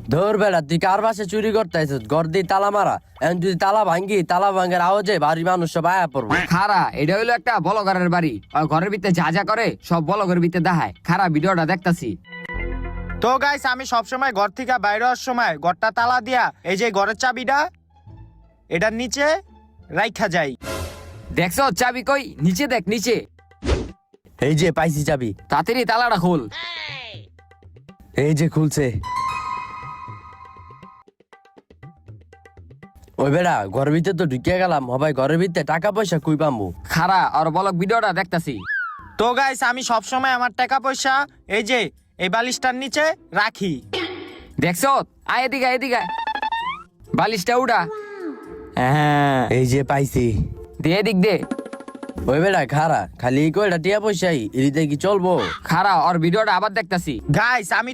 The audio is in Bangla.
ধর বেড়া তুই কার বাসে চুরি করতে আইছিস? ঘর দিয়ে তালা মারা, এখন যদি তালা ভাঙ্গি, তালা ভাঙ্গার আওয়াজে বাড়ির মানুষ সব আয়া পড়বো। খারা এটা হইলো একটা বলগারের বাড়ি, আর ঘরের ভিতরে যা যা করে সব বলগের ভিতরে দেখায়। খারা ভিডিওটা দেখতাছি। তো গাইস, আমি সবসময় ঘর থেকে বাইরে হওয়ার সময় ঘরটা তালা দিয়া এই যে ঘরের চাবিটা এটার নিচে রাইখা যাই। দেখছো চাবি কই? নিচে দেখ, নিচে। এই যে পাইছি চাবি, তাড়াতাড়ি তালাটা খোল। এই যে খুলছে। ওই বেড়া ঘরের ভিতরে তো ঢুকিয়ে গেলাম, হবাই ঘরের ভিতরে টাকা পয়সা কুই পামু? খারা আর বলক ভিডিওটা দেখতাছি। তো গাইস, আমি সবসময় আমার টাকা পয়সা এই যে এই বালিশটার নিচে রাখি। দেখছো? আয় এদিকে, এদিকে আয়। বালিশটা উড়া। হ্যাঁ, এই যে পাইছি। দে এদিক দে। ওই বেড়া খারা, খালি এই কয়টা টিয়া পয়সাই এদিকে কি চলবো? খারা আর ভিডিওটা আবার দেখতাছি। গাইস, আমি